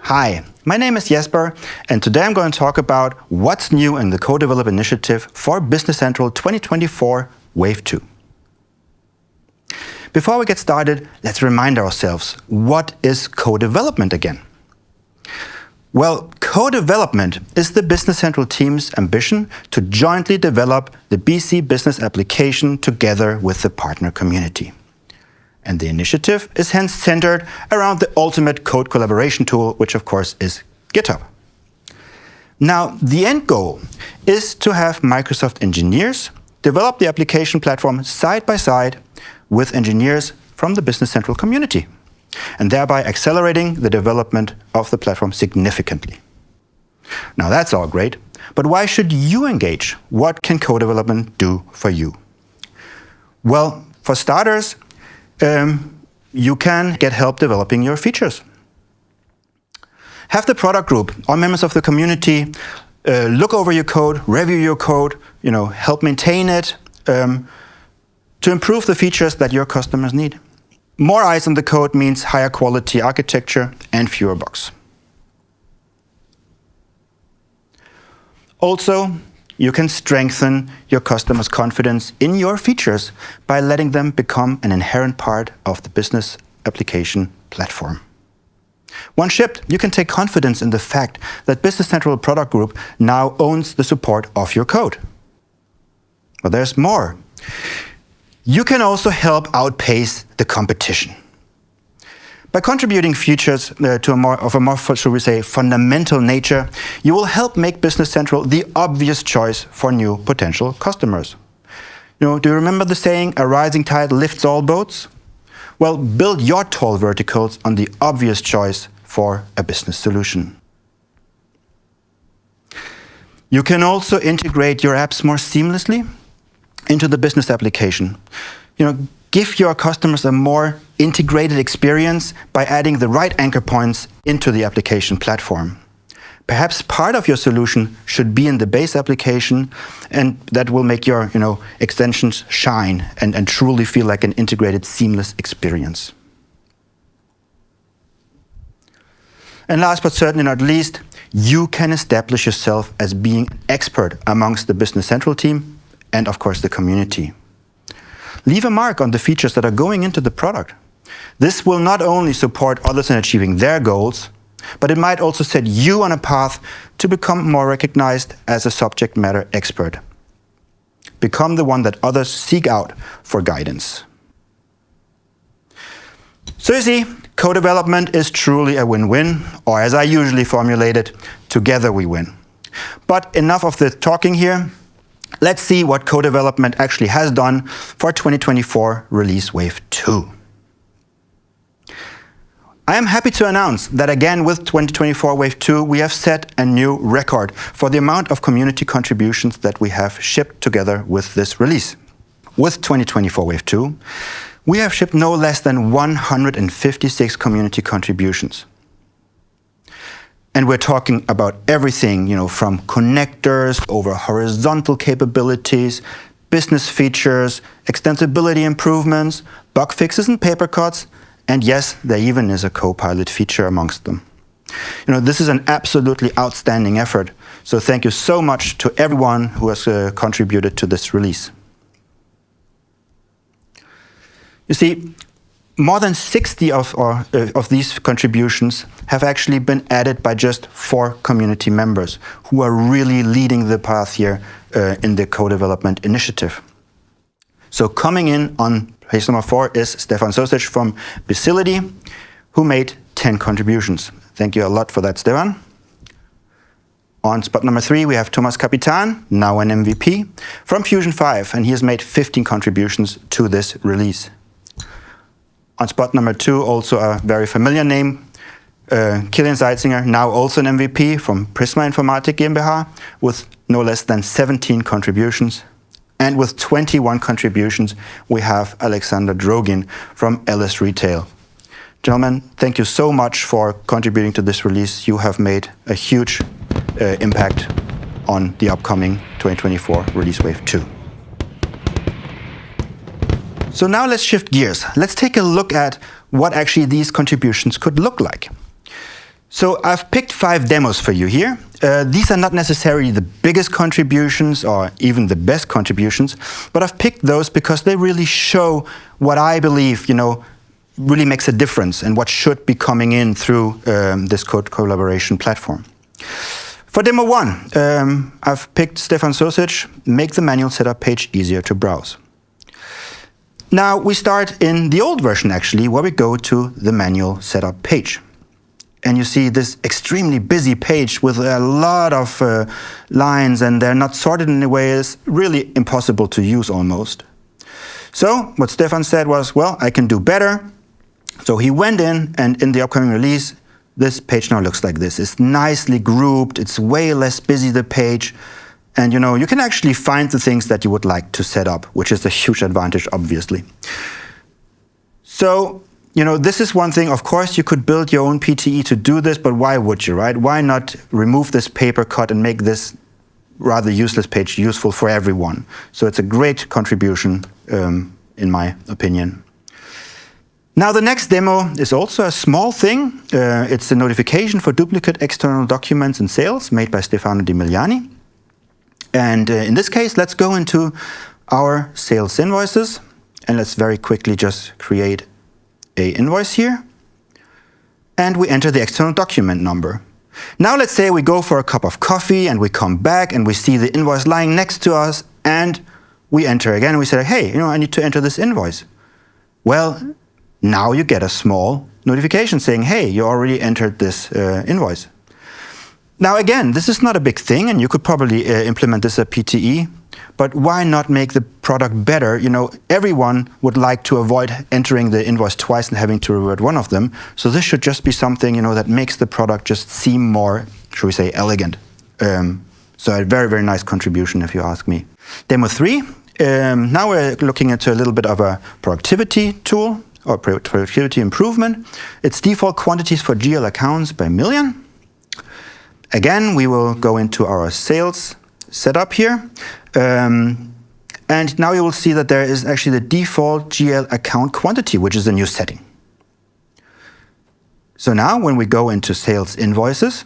Hi, my name is Jesper, and today I'm going to talk about what's new in the Co-Develop initiative for Business Central 2024 Wave 2. Before we get started, let's remind ourselves, what is co-development again? Well, co-development is the Business Central team's ambition to jointly develop the BC Business application together with the partner community. And the initiative is hence centered around the ultimate code collaboration tool, which of course is GitHub. Now, the end goal is to have Microsoft engineers develop the application platform side by side with engineers from the Business Central community, and thereby accelerating the development of the platform significantly. Now, that's all great, but why should you engage? What can co-development do for you? Well, for starters, you can get help developing your features. Have the product group or members of the community look over your code, review your code, help maintain it to improve the features that your customers need. More eyes on the code means higher quality architecture and fewer bugs. Also, you can strengthen your customers' confidence in your features by letting them become an inherent part of the business application platform. Once shipped, you can take confidence in the fact that Business Central Product Group now owns the support of your code. But there's more. You can also help outpace the competition. By contributing features to a more, shall we say, fundamental nature, you will help make Business Central the obvious choice for new potential customers. Do you remember the saying, a rising tide lifts all boats? Well, build your tall verticals on the obvious choice for a business solution. You can also integrate your apps more seamlessly into the business application. Give your customers a more integrated experience by adding the right anchor points into the application platform. Perhaps part of your solution should be in the base application, and that will make your extensions shine and truly feel like an integrated, seamless experience. And last but certainly not least, you can establish yourself as being an expert amongst the Business Central team and of course the community. Leave a mark on the features that are going into the product. This will not only support others in achieving their goals, but it might also set you on a path to become more recognized as a subject matter expert. Become the one that others seek out for guidance. So you see, co-development is truly a win-win, or as I usually formulate it, together we win. But enough of the talking here. Let's see what co-development actually has done for 2024 Release Wave 2. I am happy to announce that again with 2024 Wave 2, we have set a new record for the amount of community contributions that we have shipped together with this release. With 2024 Wave 2, we have shipped no less than 156 community contributions. And we're talking about everything, from connectors over horizontal capabilities, business features, extensibility improvements, bug fixes and paper cuts, and yes, there even is a Copilot feature amongst them. This is an absolutely outstanding effort. So thank you so much to everyone who has contributed to this release. You see, more than 60 of these contributions have actually been added by just 4 community members who are really leading the path here in the co-development initiative. So coming in on place number 4 is Stefan Sosic from Bacility, who made 10 contributions. Thank you a lot for that, Stefan. On spot number 3, we have Thomas Capitan, now an MVP, from Fusion 5, and he has made 15 contributions to this release. On spot number 2, also a very familiar name, Kilian Seitzinger, now also an MVP from Prisma Informatik GmbH, with no less than 17 contributions. And with 21 contributions, we have Alexander Drogin from Ellis Retail. Gentlemen, thank you so much for contributing to this release. You have made a huge impact on the upcoming 2024 Release Wave 2. So now let's shift gears. Let's take a look at what actually these contributions could look like. So I've picked 5 demos for you here. These are not necessarily the biggest contributions or even the best contributions, but I've picked those because they really show what I believe, really makes a difference and what should be coming in through this code collaboration platform. For demo 1, I've picked Stefan Sosic, make the manual setup page easier to browse. Now we start in the old version actually, where we go to the manual setup page. And you see this extremely busy page with a lot of lines, and they're not sorted in a way that's really impossible to use almost. So what Stefan said was, well, I can do better. So he went in, and in the upcoming release, this page now looks like this. It's nicely grouped, it's way less busy, the page. And you can actually find the things that you would like to set up, which is a huge advantage, obviously. So this is one thing. Of course, you could build your own PTE to do this, but why would you, right? Why not remove this paper cut and make this rather useless page useful for everyone? So it's a great contribution, in my opinion. Now, the next demo is also a small thing. It's a notification for duplicate external documents in sales made by Stefano Di Migliani. And in this case, let's go into our sales invoices, and let's very quickly just create an invoice here, and we enter the external document number. Now let's say we go for a cup of coffee and we come back and we see the invoice lying next to us, and we enter again and we say, hey, I need to enter this invoice. Well, now you get a small notification saying, hey, you already entered this invoice. Now again, this is not a big thing, and you could probably implement this at PTE, but why not make the product better? Everyone would like to avoid entering the invoice twice and having to revert one of them. So this should just be something, that makes the product just seem more, should we say, elegant. So a very, very nice contribution, if you ask me. Demo 3, now we're looking into a little bit of a productivity tool or productivity improvement. It's default quantities for GL accounts by million. Again, we will go into our sales setup here. And now you will see that there is actually the default GL account quantity, which is a new setting. So now when we go into sales invoices,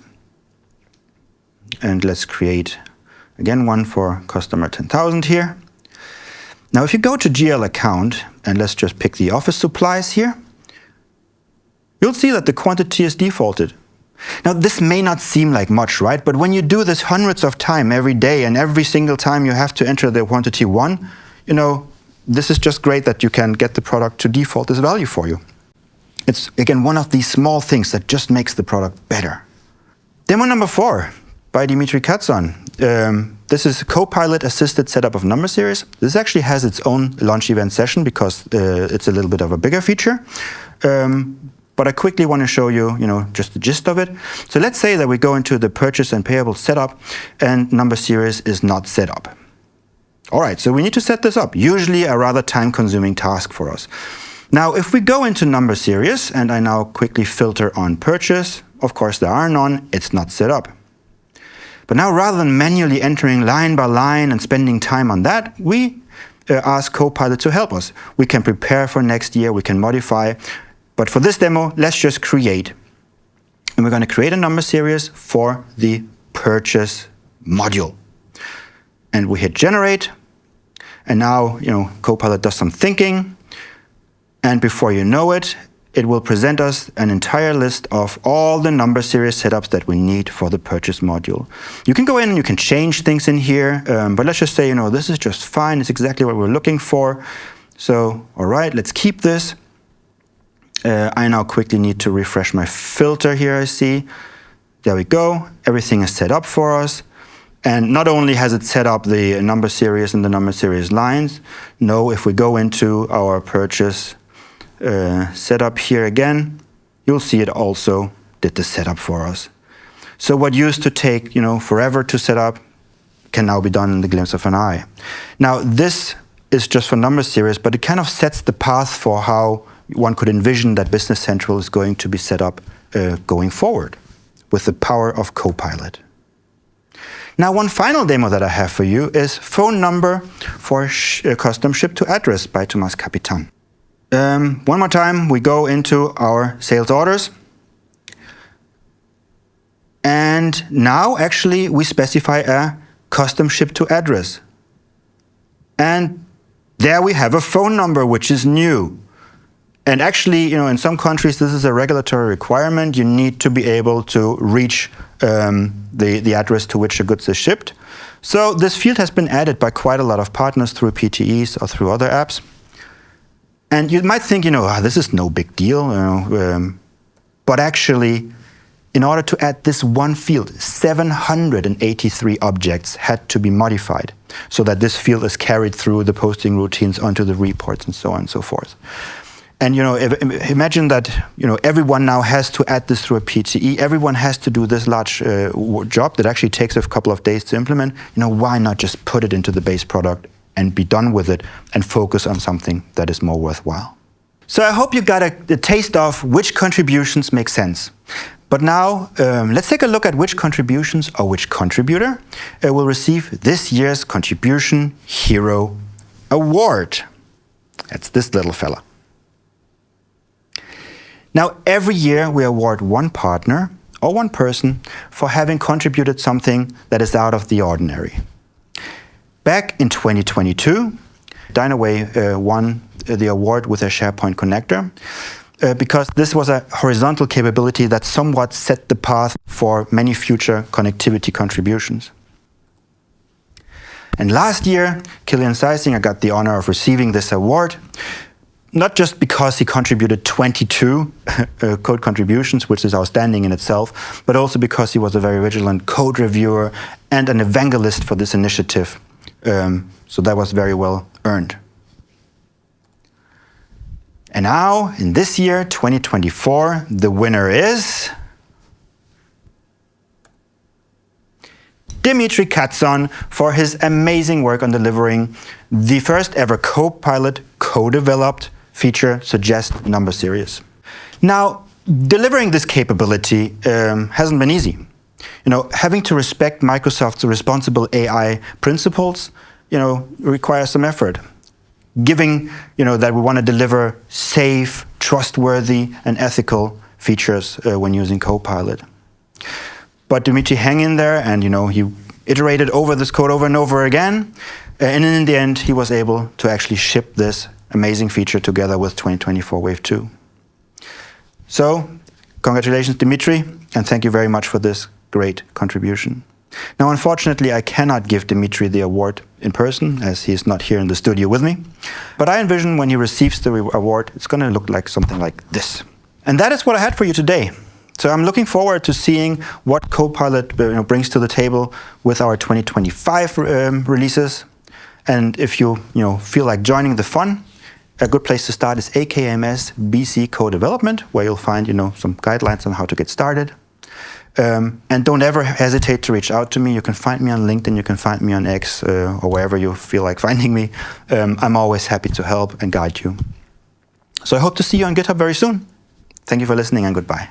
and let's create, again, one for customer 10,000 here. Now if you go to GL account, and let's just pick the office supplies here, you'll see that the quantity is defaulted. Now, this may not seem like much, right? But when you do this hundreds of times every day, and every single time you have to enter the quantity 1, this is just great that you can get the product to default this value for you. It's, again, one of these small things that just makes the product better. Demo number 4 by Dimitri Katson. This is Copilot assisted setup of number series. This actually has its own launch event session because it's a little bit of a bigger feature. But I quickly want to show you, just the gist of it. So let's say that we go into the purchase and payable setup, and number series is not set up. All right, so we need to set this up. Usually a rather time-consuming task for us. Now, if we go into number series, and I now quickly filter on purchase, of course there are none, it's not set up. But now, rather than manually entering line by line and spending time on that, we ask Copilot to help us. We can prepare for next year, we can modify. But for this demo, let's just create. And we're going to create a number series for the purchase module. And we hit generate. And now, Copilot does some thinking. And before you know it, it will present us an entire list of all the number series setups that we need for the purchase module. You can go in and you can change things in here. But let's just say, this is just fine. It's exactly what we're looking for. So, all right, let's keep this. I now quickly need to refresh my filter here, I see. There we go. Everything is set up for us. And not only has it set up the number series and the number series lines, no, if we go into our purchase setup here again, you'll see it also did the setup for us. So what used to take, forever to set up can now be done in the glimpse of an eye. Now, this is just for number series, but it kind of sets the path for how one could envision that Business Central is going to be set up going forward with the power of Copilot. Now, one final demo that I have for you is phone number for custom ship to address by Thomas Capitan. One more time, we go into our sales orders. And now actually we specify a custom ship to address. And there we have a phone number, which is new. And actually, in some countries, this is a regulatory requirement. You need to be able to reach the address to which a goods is shipped. So this field has been added by quite a lot of partners through PTEs or through other apps. And you might think, this is no big deal. But actually, in order to add this one field, 783 objects had to be modified so that this field is carried through the posting routines onto the reports and so on and so forth. And imagine that everyone now has to add this through a PTE. Everyone has to do this large job that actually takes a couple of days to implement. Why not just put it into the base product and be done with it and focus on something that is more worthwhile? So I hope you got a taste of which contributions make sense. But now let's take a look at which contributions or which contributor will receive this year's Contribution Hero Award. That's this little fella. Now, every year we award one partner or one person for having contributed something that is out of the ordinary. Back in 2022, Dynaway won the award with a SharePoint connector because this was a horizontal capability that somewhat set the path for many future connectivity contributions. And last year, Kilian Seisinger got the honor of receiving this award, not just because he contributed 22 code contributions, which is outstanding in itself, but also because he was a very vigilant code reviewer and an evangelist for this initiative. So that was very well earned. And now, in this year, 2024, the winner is Dimitri Katson for his amazing work on delivering the first ever Copilot co-developed feature Suggest number series. Now, delivering this capability hasn't been easy. Having to respect Microsoft's responsible AI principles, requires some effort. Given, that we want to deliver safe, trustworthy, and ethical features when using Copilot. But Dimitri hung in there, and he iterated over this code over and over again, and in the end, he was able to actually ship this amazing feature together with 2024 Wave 2. So, congratulations, Dimitri, and thank you very much for this great contribution. Now, unfortunately, I cannot give Dimitri the award in person, as he is not here in the studio with me. But I envision when he receives the award, it's going to look like something like this. And that is what I had for you today. So I'm looking forward to seeing what Copilot brings to the table with our 2025 releases. And if you feel like joining the fun, a good place to start is AKMS BC Co-Development, where you'll find some guidelines on how to get started. And don't ever hesitate to reach out to me. You can find me on LinkedIn, you can find me on X, or wherever you feel like finding me. I'm always happy to help and guide you. So I hope to see you on GitHub very soon. Thank you for listening, and goodbye.